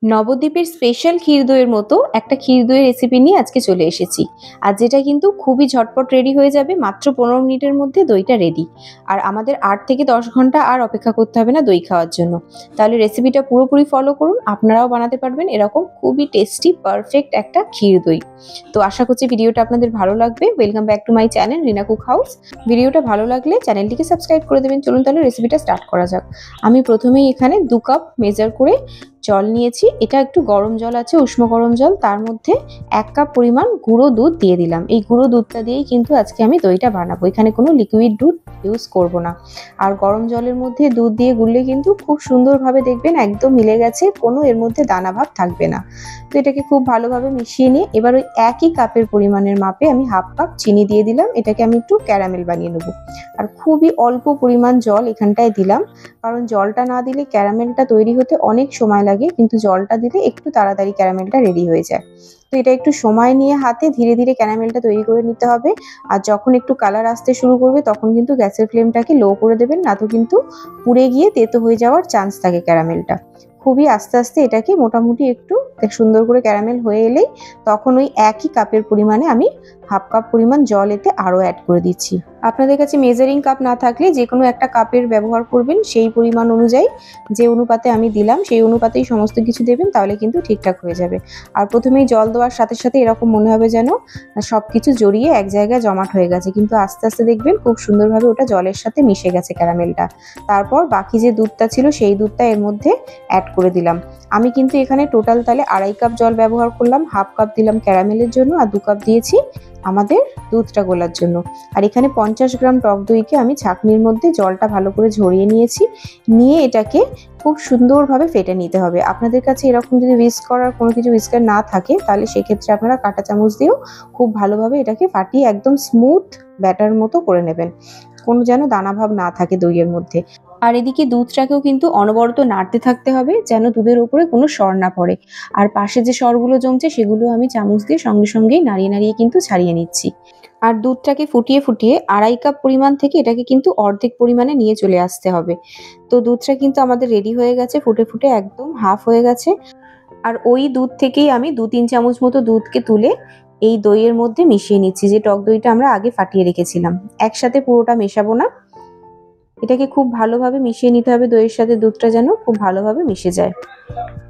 নবদ্বীপের স্পেশাল ক্ষীর দইয়ের মতো একটা ক্ষীর দইয়ের রেসিপি নিয়ে আজকে চলে এসেছি। আর যেটা কিন্তু খুবই ঝটপট রেডি হয়ে যাবে, মাত্র 15 মিনিটের মধ্যে দইটা রেডি। আর আমাদের 8 থেকে 10 ঘন্টা আর অপেক্ষা করতে হবে না দই খাওয়ার জন্য। তাহলে রেসিপিটা পুরোপুরি ফলো করুন, আপনারাও বানাতে পারবেন এরকম খুবই টেস্টি পারফেক্ট একটা ক্ষীর দই। তো আশা করছি ভিডিওটা আপনাদের ভালো লাগবে। Welcome back to my channel Rina cook house. ভিডিওটা ভালো লাগলে চ্যানেলটিকে সাবস্ক্রাইব করে দেবেন। চলুন তাহলে রেসিপিটা স্টার্ট করা যাক। আমি প্রথমেই এখানে 2 কাপ মেজার করে জল নিয়েছি। এটা একটু গরম জল আছে, উষ্ণ গরম জল। তার মধ্যে 1 কাপ পরিমাণ গুঁড়ো দুধ দিয়ে দিলাম। এই গুঁড়ো দুধটা দিয়েই কিন্তু আজকে আমি দইটা বানাবো। এখানে কোনো লিকুইড দুধ ইউজ করব না। আর গরম জলের মধ্যে দুধ দিয়ে গুললে কিন্তু খুব সুন্দরভাবে দেখবেন একদম মিলে গেছে, কোনো এর মধ্যে দানা ভাব থাকবে না। তো এটাকে খুব ভালোভাবে মিশিয়ে নিয়ে এবার ওই একই কাপের পরিমাণের মাপে আমি 1/2 কাপ চিনি দিয়ে দিলাম। এটাকে আমি একটু ক্যারামেল বানিয়ে নেব। আর খুবই অল্প পরিমাণ জল এখানটায় দিলাম, কারণ জলটা না দিলে ক্যারামেলটা তৈরি হতে অনেক সময় লাগে, কিন্তু জলটা দিলে একটু তাড়াতাড়ি ক্যারামেলটা রেডি হয়ে যায়। তো এটা একটু সময় নিয়ে হাতে ধীরে ধীরে ক্যারামেলটা তৈরি করে নিতে হবে। আর যখন একটু কালার আসতে শুরু করবে তখন কিন্তু গ্যাসের ফ্লেমটাকে লো করে দেবেন, না তো কিন্তু পুড়ে গিয়ে তেতো হয়ে যাওয়ার চান্স থাকে ক্যারামেলটা। খুবই আস্তে আস্তে এটাকে মোটামুটি একটু সুন্দর করে ক্যারামেল হয়ে এলেই তখন ওই একই কাপের পরিমাণে আমি 1/2 কাপ পরিমাণ জল এতে আরও অ্যাড করে দিচ্ছি। আপনাদের কাছে মেজারিং কাপ না থাকলে যে কোনো একটা কাপের ব্যবহার করবেন, সেই পরিমাণ অনুযায়ী যে অনুপাতে আমি দিলাম সেই অনুপাতেই সমস্ত কিছু দেবেন, তাহলে কিন্তু ঠিকঠাক হয়ে যাবে। আর প্রথমেই জল দেওয়ার সাথে সাথে এরকম মনে হবে যেন সব কিছু জড়িয়ে এক জায়গায় জমাট হয়ে গেছে, কিন্তু আস্তে আস্তে দেখবেন খুব সুন্দরভাবে ওটা জলের সাথে মিশে গেছে ক্যারামেলটা। তারপর বাকি যে দুধটা ছিল সেই দুধটা এর মধ্যে অ্যাড করে দিলাম। আমি কিন্তু এখানে টোটাল তাহলে 2.5 কাপ জল ব্যবহার করলাম। 1/2 কাপ দিলাম ক্যারামেলের জন্য আর 2 কাপ দিয়েছি আমাদের দুধটা গোলার জন্য। আর এখানে 50 গ্রাম টক দইকে আমি ছাঁকনির মধ্যে জলটা ভালো করে ঝরিয়ে নিয়েছি। নিয়ে এটাকে খুব সুন্দরভাবে ফেটে নিতে হবে। আপনাদের কাছে এরকম যদি হুইস্ক করার কোনো কিছু হুইস্কার না থাকে, তাহলে সেক্ষেত্রে আপনারা কাঁটা চামচ দিয়েও খুব ভালোভাবে এটাকে ফাটিয়ে একদম স্মুথ ব্যাটার মতো করে নেবেন, কোনো যেন দানাভাব না থাকে দইয়ের মধ্যে। আর এদিকে দুধটাকেও কিন্তু অনবরত নাড়তে থাকতে হবে, যেন দুধের উপরে কোনো সর না পড়ে। আর পাশে যে সরগুলো জমছে সেগুলো আমি চামচ দিয়ে সঙ্গে সঙ্গেই নাড়িয়ে নাড়িয়ে কিন্তু ছাড়িয়ে নিচ্ছি। আর দুধটাকে ফুটিয়ে ফুটিয়ে 2.5 কাপ পরিমাণ থেকে এটাকে কিন্তু অর্ধেক পরিমাণে নিয়ে চলে আসতে হবে। তো দুধটা কিন্তু আমাদের রেডি হয়ে গেছে, ফুটে ফুটে একদম হাফ হয়ে গেছে। আর ওই দুধ থেকেই আমি 2-3 চামচ মতো দুধকে তুলে এই দইয়ের মধ্যে মিশিয়ে নিচ্ছি, যে টক দইটা আমরা আগে ফাটিয়ে রেখেছিলাম। একসাথে পুরোটা মেশাবো না, এটাকে খুব ভালোভাবে মিশিয়ে নিতে হবে দইয়ের সাথে, দুধটা যেন খুব ভালোভাবে মিশে যায়।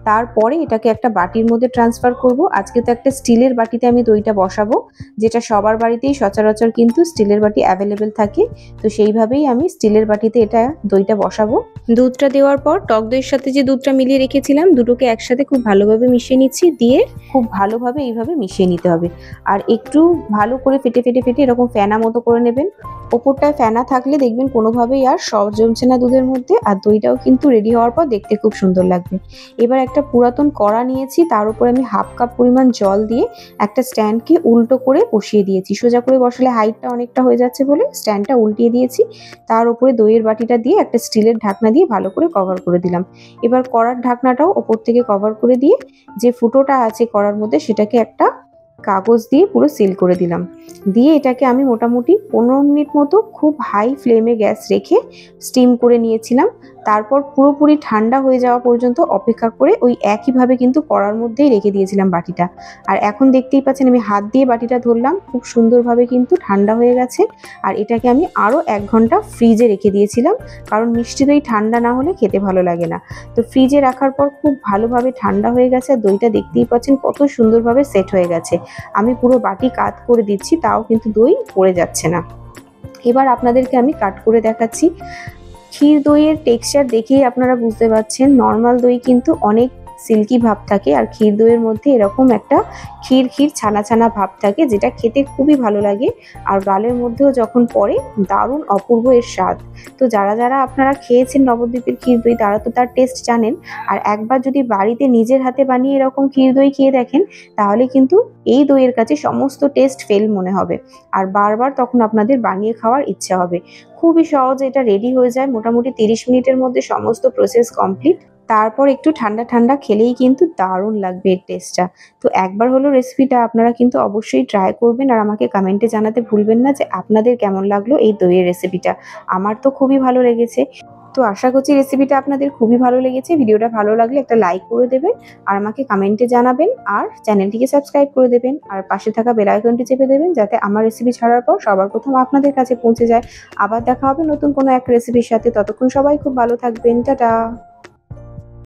তারপরে এটাকে একটা বাটির মধ্যে ট্রান্সফার করব। আজকে তো একটা স্টিলের বাটিতে আমি দইটা বসাবো, যেটা সবার বাড়িতেই সচরাচর কিন্তু স্টিলের বাটি অ্যাভেলেবেল থাকে। তো সেইভাবেই আমি স্টিলের বাটিতে এটা দইটা বসাবো। দুধটা দেওয়ার পর টক দইয়ের সাথে যে দুধটা মিলিয়ে রেখেছিলাম দুটোকে একসাথে খুব ভালোভাবে মিশিয়ে নিচ্ছি। দিয়ে খুব ভালোভাবে এইভাবে মিশিয়ে নিতে হবে। আর একটু ভালো করে ফেটে ফেটে ফেটে এরকম ফেনা মতো করে নেবেন। ওপরটায় ফেনা থাকলে দেখবেন কোনোভাবেই আর সর জমছে না দুধের মধ্যে, আর দইটাও কিন্তু রেডি হওয়ার পর দেখতে খুব সুন্দর লাগবে। এবার একটা পুরাতন কড়া নিয়েছি, তার উপরে আমি 1/2 কাপ পরিমাণ জল দিয়ে একটা স্ট্যান্ডকে উল্টো করে বসিয়ে দিয়েছি। সোজা করে বসালে হাইটটা অনেকটা হয়ে যাচ্ছে বলে স্ট্যান্ডটা উল্টিয়ে দিয়েছি। তার উপরে দইয়ের বাটিটা দিয়ে একটা স্টিলের ঢাকনা দিয়ে ভালো করে কভার করে দিলাম। এবার কড়ার ঢাকনাটাও ওপর থেকে কভার করে দিয়ে যে ফুটোটা আছে কড়ার মধ্যে সেটাকে একটা কাগজ দিয়ে পুরো সিল করে দিলাম। দিয়ে এটাকে আমি মোটামুটি 15 মিনিট মতো খুব হাই ফ্লেমে গ্যাস রেখে স্টিম করে নিয়েছিলাম। তারপর পুরোপুরি ঠান্ডা হয়ে যাওয়া পর্যন্ত অপেক্ষা করে ওই একইভাবে কিন্তু কড়ার মধ্যেই রেখে দিয়েছিলাম বাটিটা। আর এখন দেখতেই পাচ্ছেন আমি হাত দিয়ে বাটিটা ধরলাম, খুব সুন্দরভাবে কিন্তু ঠান্ডা হয়ে গেছে। আর এটাকে আমি আরও 1 ঘন্টা ফ্রিজে রেখে দিয়েছিলাম, কারণ মিষ্টি দই ঠান্ডা না হলে খেতে ভালো লাগে না। তো ফ্রিজে রাখার পর খুব ভালোভাবে ঠান্ডা হয়ে গেছে, আর দইটা দেখতেই পাচ্ছেন কত সুন্দরভাবে সেট হয়ে গেছে। আমি পুরো বাটি কাত করে দিচ্ছি, তাও কিন্তু দই পড়ে যাচ্ছে না। এবার আপনাদেরকে আমি কাট করে দেখাচ্ছি। ক্ষীর দইয়ের টেক্সচার দেখেই আপনারা বুঝতে পারছেন নর্মাল দই কিন্তু অনেক সিল্কি ভাব থাকে, আর ক্ষীর দইয়ের মধ্যে এরকম একটা ক্ষীর ক্ষীর ছানা ছানা ভাব থাকে, যেটা খেতে খুবই ভালো লাগে। আর গালের মধ্যেও যখন পড়ে দারুণ অপূর্ব এর স্বাদ। তো যারা যারা আপনারা খেয়েছেন নবদ্বীপের ক্ষীর দই তারা তো তার টেস্ট জানেন। আর একবার যদি বাড়িতে নিজের হাতে বানিয়ে এরকম ক্ষীর দই খেয়ে দেখেন, তাহলে কিন্তু এই দইয়ের কাছে সমস্ত টেস্ট ফেল মনে হবে, আর বারবার তখন আপনাদের বানিয়ে খাওয়ার ইচ্ছা হবে। খুবই সহজে এটা রেডি হয়ে যায়, মোটামুটি 30 মিনিটের মধ্যে সমস্ত প্রসেস কমপ্লিট। তারপর একটু ঠান্ডা ঠান্ডা খেলেই কিন্তু দারুণ লাগবে এর টেস্টটা। তো একবার হলো রেসিপিটা আপনারা কিন্তু অবশ্যই ট্রাই করবেন, আর আমাকে কমেন্টে জানাতে ভুলবেন না যে আপনাদের কেমন লাগলো এই দইয়ের রেসিপিটা। আমার তো খুবই ভালো লেগেছে। তো আশা করছি রেসিপিটা আপনাদের খুবই ভালো লেগেছে। ভিডিওটা ভালো লাগলে একটা লাইক করে দেবেন আর আমাকে কমেন্টে জানাবেন আর চ্যানেলটিকে সাবস্ক্রাইব করে দেবেন আর পাশে থাকা বেল আইকনটি চেপে দেবেন যাতে আমার রেসিপি ছাড়ার পর সবার প্রথম আপনাদের কাছে পৌঁছে যায়। আবার দেখা হবে নতুন কোনো এক রেসিপির সাথে। ততক্ষণ সবাই খুব ভালো থাকবেন। টাটা।